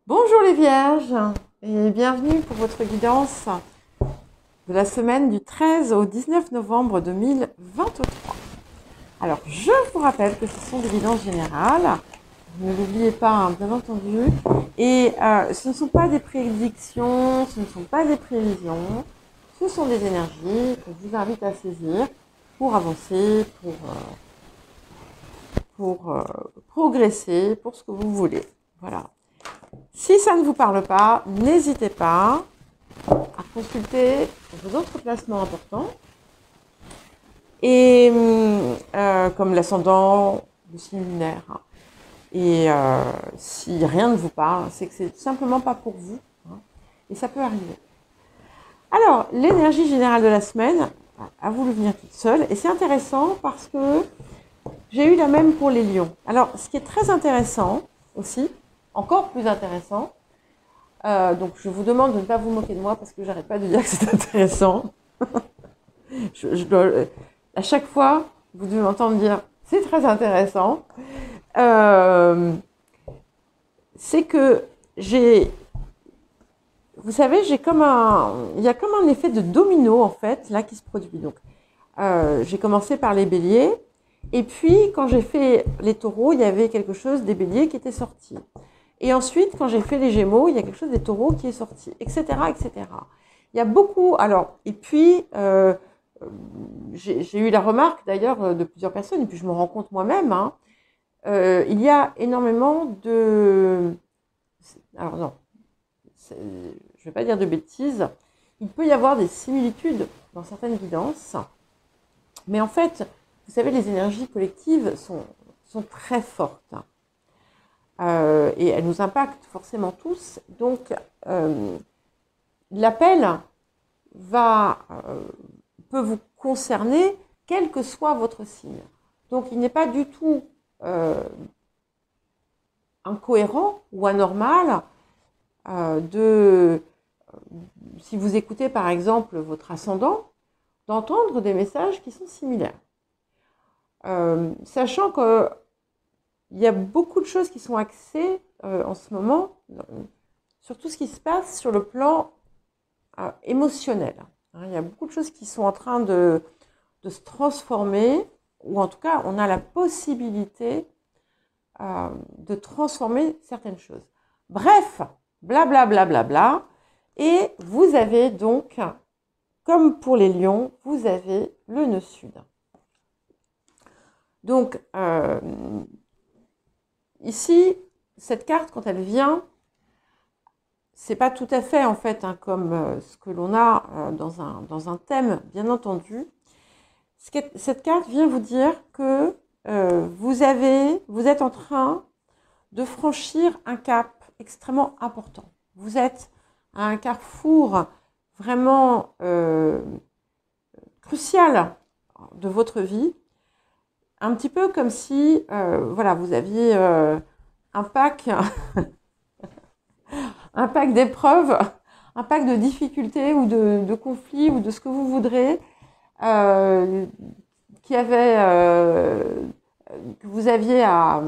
Bonjour les Vierges et bienvenue pour votre guidance de la semaine du 13 au 19 novembre 2023. Alors, je vous rappelle que ce sont des guidances générales, ne l'oubliez pas, hein, bien entendu, et ce ne sont pas des prédictions, ce ne sont pas des prévisions, ce sont des énergies que je vous invite à saisir pour avancer, pour progresser, pour ce que vous voulez. Voilà. Si ça ne vous parle pas, n'hésitez pas à consulter vos autres placements importants, et comme l'ascendant, le signe lunaire. Et si rien ne vous parle, c'est que c'est tout simplement pas pour vous, hein, et ça peut arriver. Alors, l'énergie générale de la semaine a voulu venir toute seule, et c'est intéressant parce que j'ai eu la même pour les lions. Alors, ce qui est très intéressant aussi, encore plus intéressant, donc je vous demande de ne pas vous moquer de moi parce que j'arrête pas de dire que c'est intéressant. À chaque fois, vous devez m'entendre dire c'est très intéressant. C'est que vous savez, il y a comme un effet de domino en fait là qui se produit. Donc, j'ai commencé par les béliers. Et puis, quand j'ai fait les taureaux, il y avait quelque chose des béliers qui était sorti. Et ensuite, quand j'ai fait les gémeaux, il y a quelque chose des taureaux qui est sorti, etc., etc. Il y a beaucoup... Alors, et puis, j'ai eu la remarque d'ailleurs de plusieurs personnes, et puis je me rends compte moi-même, hein, il y a énormément de... Alors non, je ne vais pas dire de bêtises. Il peut y avoir des similitudes dans certaines guidances, mais en fait... Vous savez, les énergies collectives sont très fortes et elles nous impactent forcément tous. Donc, l'appel peut vous concerner quel que soit votre signe. Donc, il n'est pas du tout incohérent ou anormal si vous écoutez par exemple votre ascendant, d'entendre des messages qui sont similaires. Sachant qu'il y a beaucoup de choses qui sont axées en ce moment sur tout ce qui se passe sur le plan émotionnel. Hein, il y a beaucoup de choses qui sont en train de se transformer, ou en tout cas, on a la possibilité de transformer certaines choses. Bref, blablabla, bla, bla, bla, et vous avez donc, comme pour les lions, vous avez le nœud sud. Donc, ici, cette carte, quand elle vient, c'est pas tout à fait, en fait, hein, comme ce que l'on a dans un thème, bien entendu. Cette carte vient vous dire que vous êtes en train de franchir un cap extrêmement important. Vous êtes à un carrefour vraiment crucial de votre vie. Un petit peu comme si, voilà, vous aviez un pack d'épreuves, un pack de difficultés ou de conflits ou de ce que vous voudrez, que vous aviez à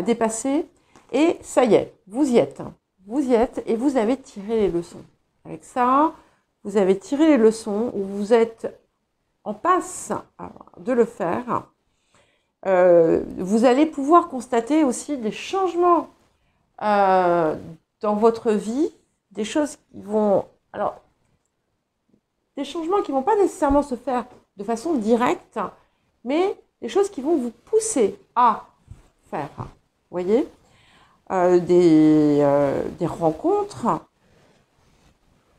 dépasser. Et ça y est, vous y êtes et vous avez tiré les leçons. Avec ça, vous avez tiré les leçons, ou vous êtes en passe de le faire. Vous allez pouvoir constater aussi des changements dans votre vie, des choses qui vont... Alors, des changements qui ne vont pas nécessairement se faire de façon directe, mais des choses qui vont vous pousser à faire. Vous voyez, des rencontres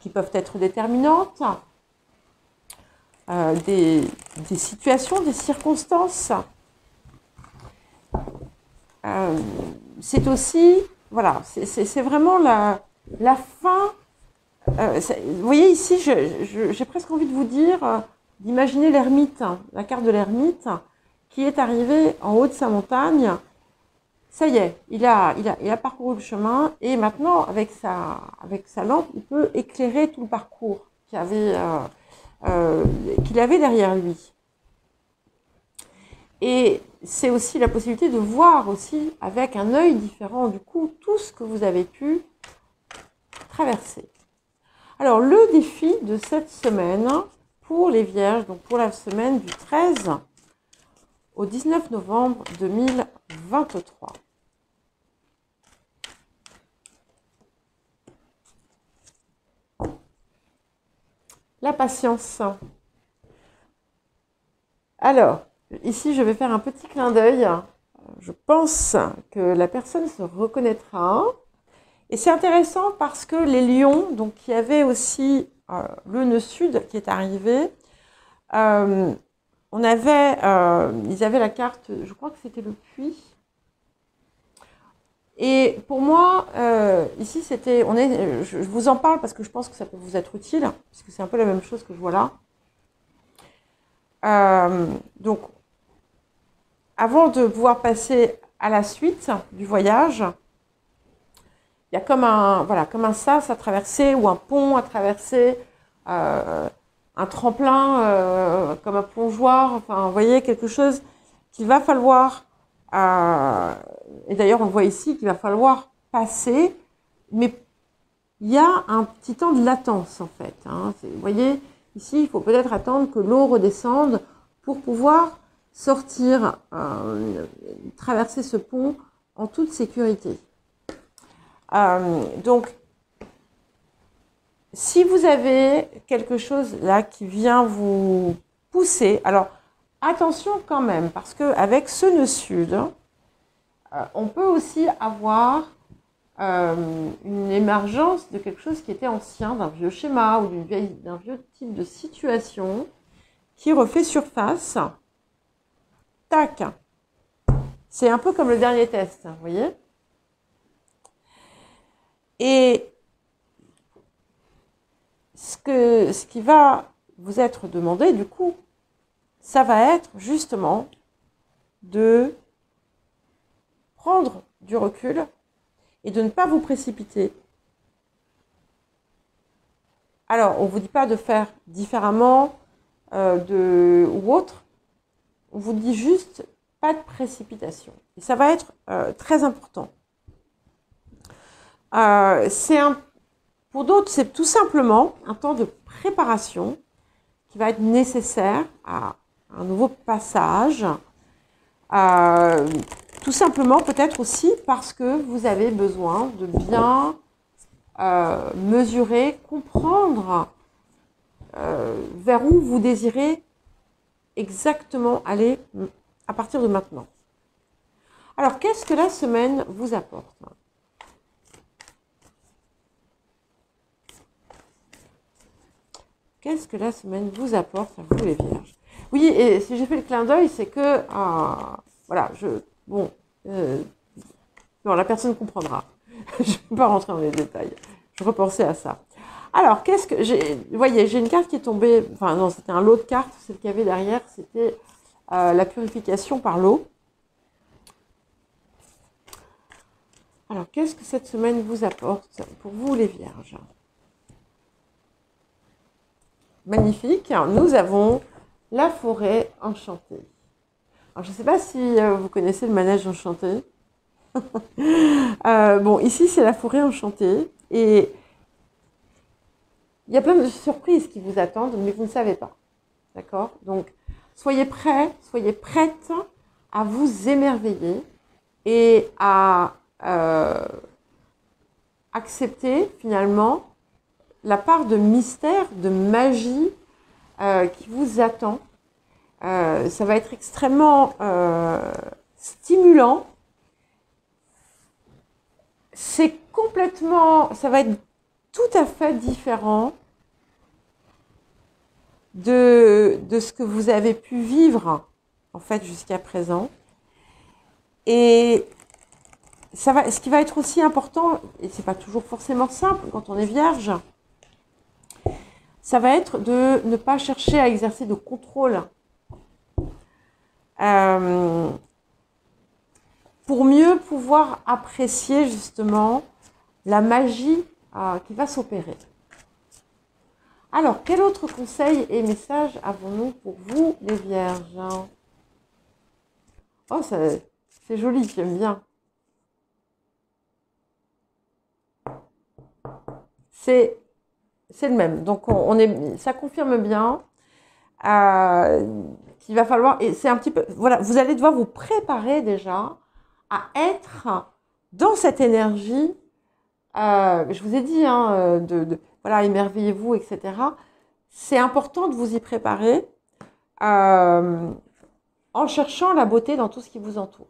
qui peuvent être déterminantes, des situations, des circonstances. C'est aussi, voilà, c'est vraiment la fin. Vous voyez ici, j'ai presque envie de vous dire, d'imaginer l'ermite, la carte de l'ermite, qui est arrivé en haut de sa montagne. Ça y est, il a parcouru le chemin, et maintenant, avec sa lampe, il peut éclairer tout le parcours qu'il avait derrière lui. Et c'est aussi la possibilité de voir aussi avec un œil différent, du coup, tout ce que vous avez pu traverser. Alors, le défi de cette semaine pour les Vierges, donc pour la semaine du 13 au 19 novembre 2023. La patience. Alors, ici, je vais faire un petit clin d'œil. Je pense que la personne se reconnaîtra. Et c'est intéressant parce que les lions, donc il y avait aussi le nœud sud qui est arrivé. Ils avaient la carte, je crois que c'était le puits. Et pour moi, ici, je vous en parle parce que je pense que ça peut vous être utile, parce que c'est un peu la même chose que je vois là. Donc, avant de pouvoir passer à la suite du voyage, il y a comme un sas à traverser ou un pont à traverser, un tremplin, comme un plongeoir. Enfin, vous voyez, quelque chose qu'il va falloir, et d'ailleurs on le voit ici, qu'il va falloir passer, mais il y a un petit temps de latence en fait. Hein. Vous voyez, ici il faut peut-être attendre que l'eau redescende pour pouvoir sortir, traverser ce pont en toute sécurité. Donc, si vous avez quelque chose là qui vient vous pousser, alors attention quand même, parce qu'avec ce nœud sud, on peut aussi avoir une émergence de quelque chose qui était ancien, d'un vieux schéma ou d'un vieux type de situation qui refait surface. Tac! C'est un peu comme le dernier test, vous voyez? Et ce qui va vous être demandé, du coup, ça va être justement de prendre du recul et de ne pas vous précipiter. Alors, on ne vous dit pas de faire différemment ou autre. On vous dit juste pas de précipitation. Et ça va être très important. Pour d'autres, c'est tout simplement un temps de préparation qui va être nécessaire à un nouveau passage. Tout simplement, peut-être aussi parce que vous avez besoin de bien mesurer, comprendre vers où vous désirez exactement aller à partir de maintenant. Alors, qu'est-ce que la semaine vous apporte ? Qu'est-ce que la semaine vous apporte à vous les Vierges? Oui, et si j'ai fait le clin d'œil, c'est que, voilà, non, la personne comprendra. Je ne vais pas rentrer dans les détails. Je repensais à ça. Alors, vous voyez, j'ai une carte qui est tombée, enfin non, c'était un lot de cartes, celle qu'il y avait derrière, c'était la purification par l'eau. Alors, qu'est-ce que cette semaine vous apporte pour vous les Vierges? Magnifique, nous avons la forêt enchantée. Alors, je ne sais pas si vous connaissez le manège enchanté. Bon, ici, c'est la forêt enchantée et il y a plein de surprises qui vous attendent, mais vous ne savez pas. D'accord? Donc, soyez prêts, soyez prêtes à vous émerveiller et à accepter finalement la part de mystère, de magie qui vous attend. Ça va être extrêmement stimulant. Ça va être tout à fait différent de ce que vous avez pu vivre en fait jusqu'à présent. Et ce qui va être aussi important, et c'est pas toujours forcément simple quand on est vierge, ça va être de ne pas chercher à exercer de contrôle. Pour mieux pouvoir apprécier justement la magie qui va s'opérer. Alors, quel autre conseil et message avons-nous pour vous, les Vierges? Oh, c'est joli, j'aime bien. c'est le même. Donc, ça confirme bien qu'il va falloir, et c'est un petit peu, voilà, vous allez devoir vous préparer déjà à être dans cette énergie. Je vous ai dit, hein, voilà, émerveillez-vous, etc. C'est important de vous y préparer en cherchant la beauté dans tout ce qui vous entoure.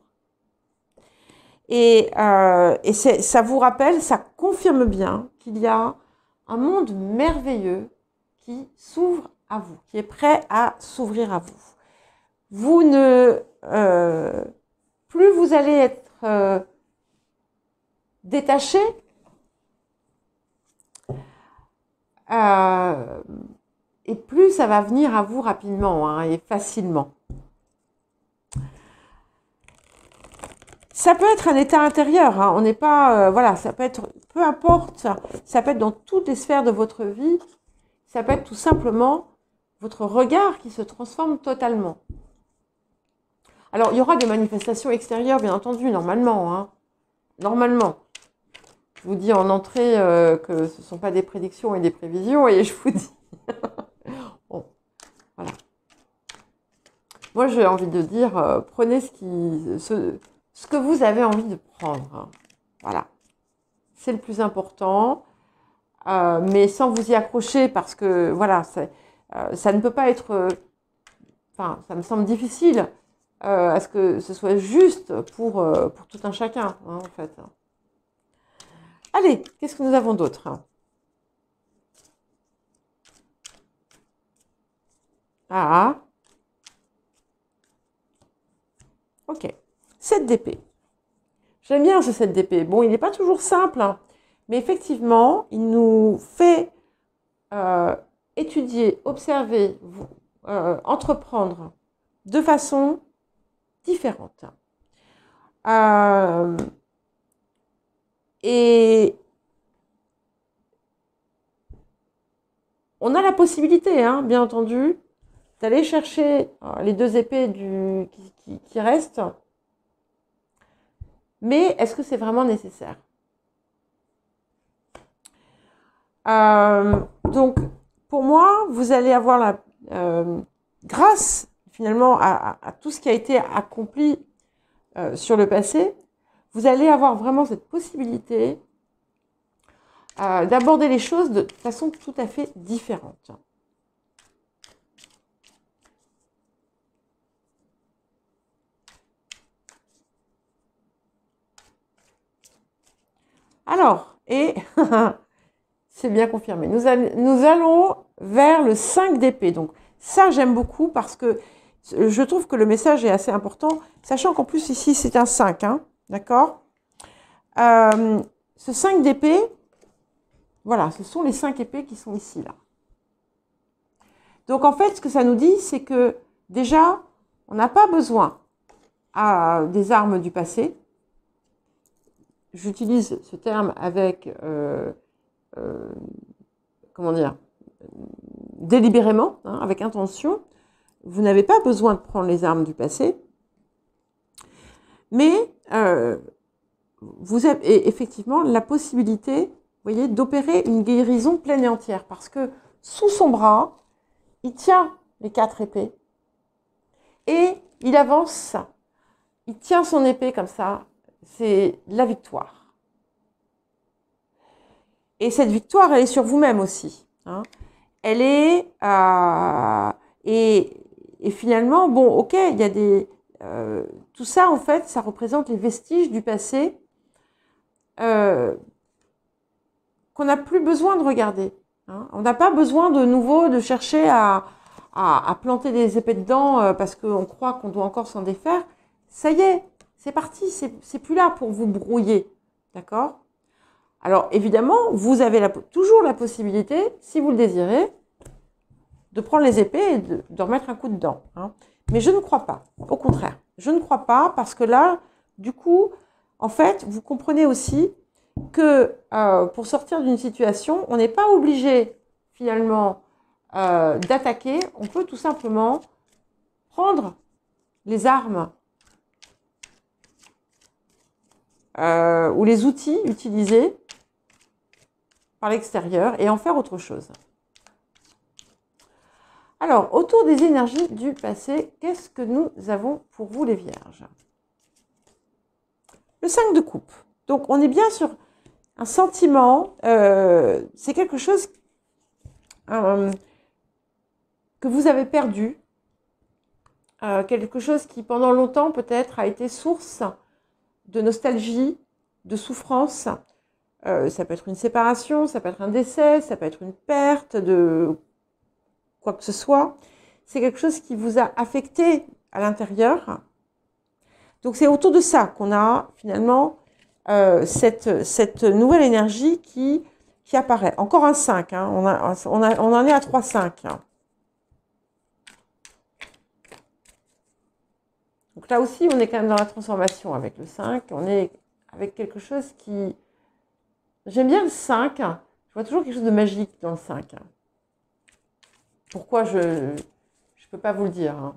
Et ça vous rappelle, ça confirme bien qu'il y a un monde merveilleux qui s'ouvre à vous, qui est prêt à s'ouvrir à vous. Vous ne... plus vous allez être détaché, et plus ça va venir à vous rapidement, hein, et facilement. Ça peut être un état intérieur, hein, on n'est pas... voilà, ça peut être... Peu importe, ça peut être dans toutes les sphères de votre vie, ça peut être tout simplement votre regard qui se transforme totalement. Alors, il y aura des manifestations extérieures, bien entendu, normalement, hein, normalement. Je vous dis en entrée que ce ne sont pas des prédictions et des prévisions, et je vous dis... bon, voilà. Moi, j'ai envie de dire, prenez ce que vous avez envie de prendre. Hein. Voilà. C'est le plus important, mais sans vous y accrocher, parce que, voilà, ça ne peut pas être... Enfin, ça me semble difficile à ce que ce soit juste pour tout un chacun, hein, en fait. Allez, qu'est-ce que nous avons d'autre? Ah, ok. 7 d'épée. J'aime bien ce 7 d'épée. Bon, il n'est pas toujours simple, hein, mais effectivement, il nous fait étudier, observer, entreprendre de façon différente. Et on a la possibilité, hein, bien entendu, d'aller chercher les 2 épées qui restent. Mais est-ce que c'est vraiment nécessaire? Donc, pour moi, vous allez avoir grâce finalement à tout ce qui a été accompli sur le passé, vous allez avoir vraiment cette possibilité d'aborder les choses de façon tout à fait différente. Alors, et c'est bien confirmé, nous allons vers le 5 d'épée. Donc ça, j'aime beaucoup parce que je trouve que le message est assez important, sachant qu'en plus ici, c'est un 5, hein, d'accord? Ce 5 d'épée, voilà, ce sont les 5 épées qui sont ici, là. Donc en fait, ce que ça nous dit, c'est que déjà, on n'a pas besoin des armes du passé. J'utilise ce terme avec, comment dire, délibérément, hein, avec intention. Vous n'avez pas besoin de prendre les armes du passé, mais vous avez effectivement la possibilité, vous voyez, d'opérer une guérison pleine et entière, parce que sous son bras, il tient les 4 épées et il avance, il tient son épée comme ça, c'est la victoire. Et cette victoire, elle est sur vous-même aussi. Hein. Elle est... et finalement, bon, ok, il y a des... tout ça, en fait, ça représente les vestiges du passé qu'on n'a plus besoin de regarder. Hein. On n'a pas besoin de nouveau de chercher à planter des épées dedans parce qu'on croit qu'on doit encore s'en défaire. Ça y est, c'est parti, c'est plus là pour vous brouiller. D'accord? Alors, évidemment, vous avez toujours la possibilité, si vous le désirez, de prendre les épées et de remettre un coup dedans. Hein. Mais je ne crois pas. Au contraire, je ne crois pas parce que là, du coup, en fait, vous comprenez aussi que pour sortir d'une situation, on n'est pas obligé, finalement, d'attaquer. On peut tout simplement prendre les armes ou les outils utilisés par l'extérieur et en faire autre chose. Alors, autour des énergies du passé, qu'est-ce que nous avons pour vous les vierges? Le 5 de coupe. Donc, on est bien sur un sentiment, c'est quelque chose que vous avez perdu, quelque chose qui pendant longtemps peut-être a été source de nostalgie, de souffrance. Ça peut être une séparation, ça peut être un décès, ça peut être une perte de quoi que ce soit. C'est quelque chose qui vous a affecté à l'intérieur. Donc c'est autour de ça qu'on a finalement cette nouvelle énergie qui apparaît. Encore un 5, hein. On en est à 3-5. Donc là aussi, on est quand même dans la transformation avec le 5. On est avec quelque chose qui... J'aime bien le 5. Je vois toujours quelque chose de magique dans le 5. Pourquoi je ne peux pas vous le dire. Hein.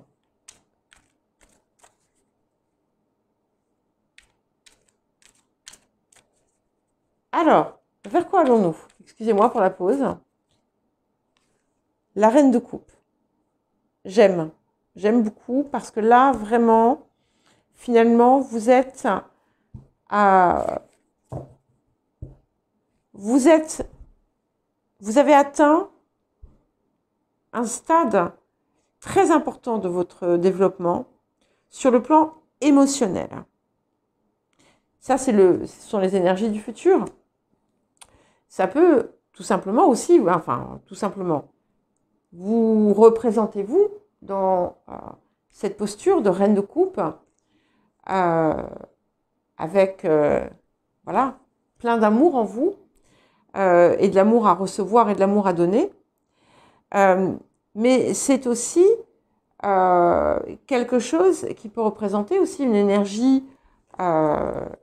Alors, vers quoi allons-nous? Excusez-moi pour la pause. La reine de coupe. J'aime. J'aime beaucoup parce que là, vraiment, finalement, vous êtes vous avez atteint un stade très important de votre développement sur le plan émotionnel. Ça, ce sont les énergies du futur. Ça peut tout simplement aussi, enfin, tout simplement, vous représentez-vous dans cette posture de reine de coupe avec, voilà, plein d'amour en vous et de l'amour à recevoir et de l'amour à donner. Mais c'est aussi quelque chose qui peut représenter aussi une énergie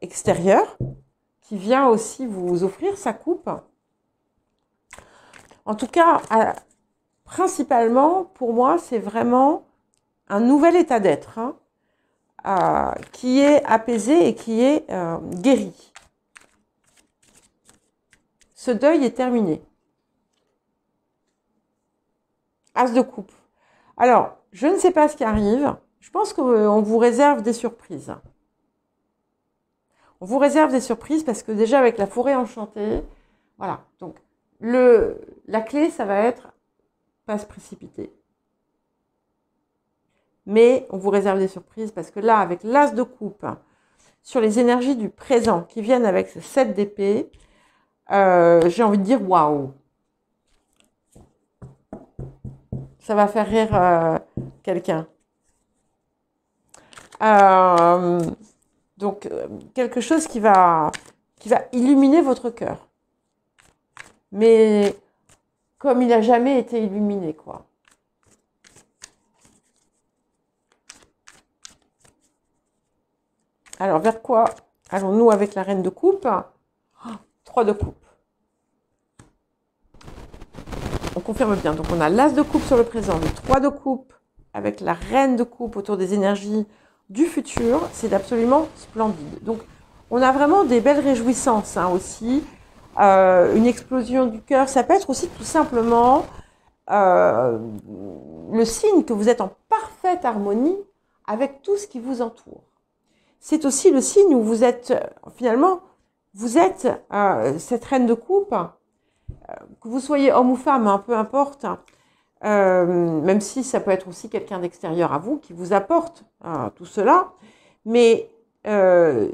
extérieure qui vient aussi vous offrir sa coupe. En tout cas, principalement, pour moi, c'est vraiment un nouvel état d'être qui est apaisé et qui est guéri. Ce deuil est terminé. As de coupe. Alors, je ne sais pas ce qui arrive. Je pense qu'on vous réserve des surprises. On vous réserve des surprises parce que déjà avec la forêt enchantée, voilà. Donc, la clé, ça va être pas se précipiter. Mais on vous réserve des surprises parce que là, avec l'as de coupe, sur les énergies du présent qui viennent avec ce 7 d'épée, j'ai envie de dire waouh. Ça va faire rire quelqu'un. Donc, quelque chose qui va illuminer votre cœur. Mais comme il n'a jamais été illuminé, quoi. Alors, vers quoi allons-nous avec la reine de coupe? 3 de coupe. On confirme bien. Donc, on a l'as de coupe sur le présent, le 3 de coupe avec la reine de coupe autour des énergies du futur. C'est absolument splendide. Donc, on a vraiment des belles réjouissances aussi. Une explosion du cœur. Ça peut être aussi tout simplement le signe que vous êtes en parfaite harmonie avec tout ce qui vous entoure. C'est aussi le signe où vous êtes, finalement, vous êtes cette reine de coupe, que vous soyez homme ou femme, peu importe, même si ça peut être aussi quelqu'un d'extérieur à vous qui vous apporte tout cela, mais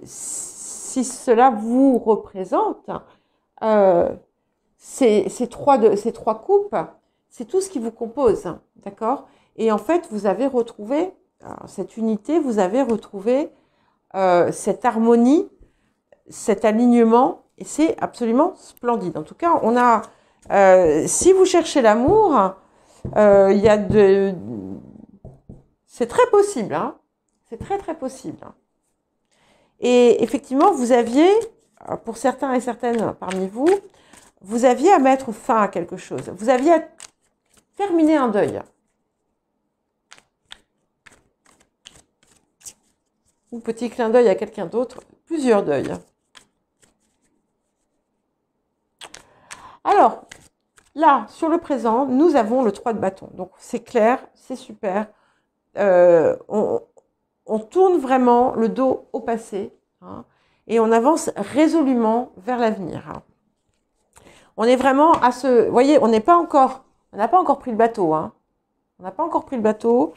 si cela vous représente, ces trois coupes, c'est tout ce qui vous compose, d'accord? Et en fait, vous avez retrouvé cette unité, vous avez retrouvé cette harmonie, cet alignement, et c'est absolument splendide. En tout cas, on a, si vous cherchez l'amour, il y a c'est très possible, hein, c'est très très possible. Et effectivement, vous aviez, pour certains et certaines parmi vous, vous aviez à mettre fin à quelque chose, vous aviez à terminer un deuil. Ou petit clin d'œil à quelqu'un d'autre, plusieurs deuils. Alors, là, sur le présent, nous avons le 3 de bâton. Donc, c'est clair, c'est super. On tourne vraiment le dos au passé, hein, et on avance résolument vers l'avenir. Hein. On est vraiment à ce... Vous voyez, on n'a pas encore pris le bateau. Hein. On n'a pas encore pris le bateau,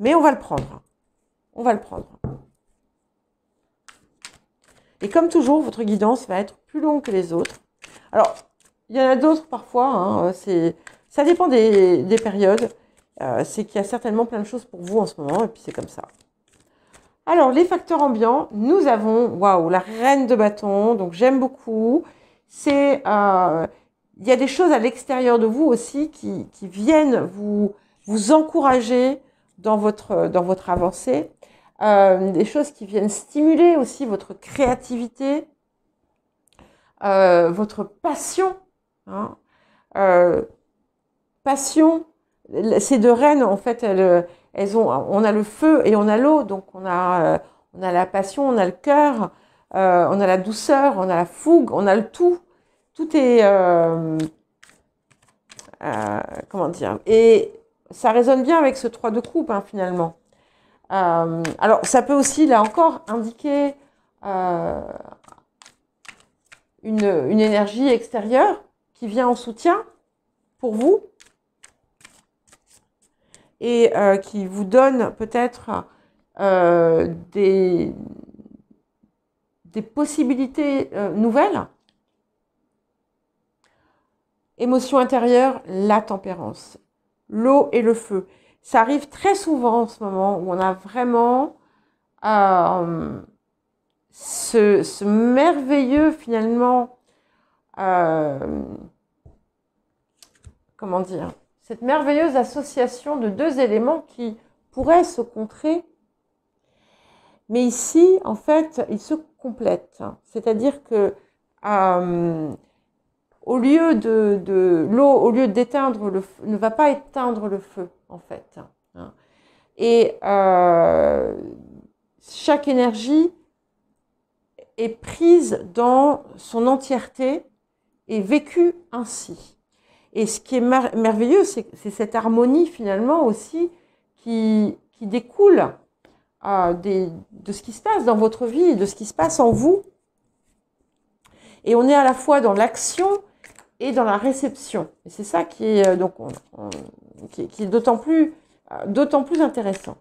mais on va le prendre. On va le prendre. Et comme toujours, votre guidance va être plus longue que les autres. Alors, il y en a d'autres parfois. Hein, ça dépend des périodes. C'est qu'il y a certainement plein de choses pour vous en ce moment, et puis c'est comme ça. Alors, les facteurs ambiants, nous avons, waouh, la reine de bâton, donc j'aime beaucoup. Il y a des choses à l'extérieur de vous aussi qui viennent vous encourager dans votre avancée. Des choses qui viennent stimuler aussi votre créativité, votre passion. Hein. Passion, ces deux reines, en fait, on a le feu et on a l'eau, donc on a la passion, on a le cœur, on a la douceur, on a la fougue, on a le tout. Tout est, comment dire, et ça résonne bien avec ce 3 de coupe, hein, finalement. Alors, ça peut aussi, là encore, indiquer une énergie extérieure qui vient en soutien pour vous et qui vous donne peut-être des possibilités nouvelles. Émotion intérieure, la tempérance, l'eau et le feu. Ça arrive très souvent en ce moment où on a vraiment ce merveilleux, finalement, comment dire, cette merveilleuse association de deux éléments qui pourraient se contrer. Mais ici, en fait, ils se complètent. C'est-à-dire que au lieu de l'eau, au lieu d'éteindre le feu, ne va pas éteindre le feu, en fait. Et chaque énergie est prise dans son entièreté et vécue ainsi. Et ce qui est merveilleux, c'est cette harmonie finalement aussi qui découle de ce qui se passe dans votre vie, de ce qui se passe en vous. Et on est à la fois dans l'action et dans la réception. Et c'est ça qui est, qui est d'autant plus intéressant.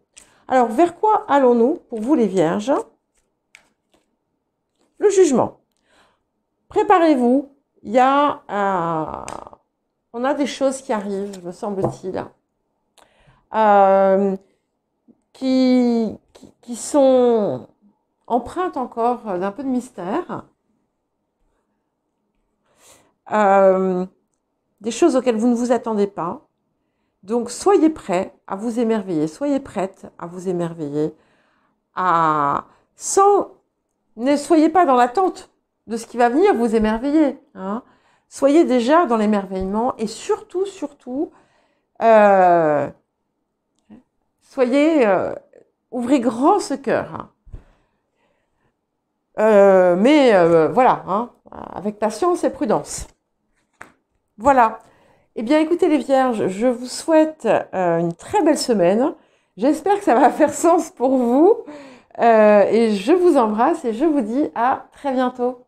Alors, vers quoi allons-nous pour vous les vierges? Le jugement. Préparez-vous. Il y a, on a des choses qui arrivent, me semble-t-il, qui sont empreintes encore d'un peu de mystère. Des choses auxquelles vous ne vous attendez pas. Donc, soyez prêts à vous émerveiller, soyez prêtes à vous émerveiller, ne soyez pas dans l'attente de ce qui va venir vous émerveiller. Hein. Soyez déjà dans l'émerveillement et surtout, ouvrez grand ce cœur. Hein. Voilà, hein, avec patience et prudence. Voilà. Eh bien, écoutez les vierges, je vous souhaite une très belle semaine. J'espère que ça va faire sens pour vous. Et je vous embrasse et je vous dis à très bientôt.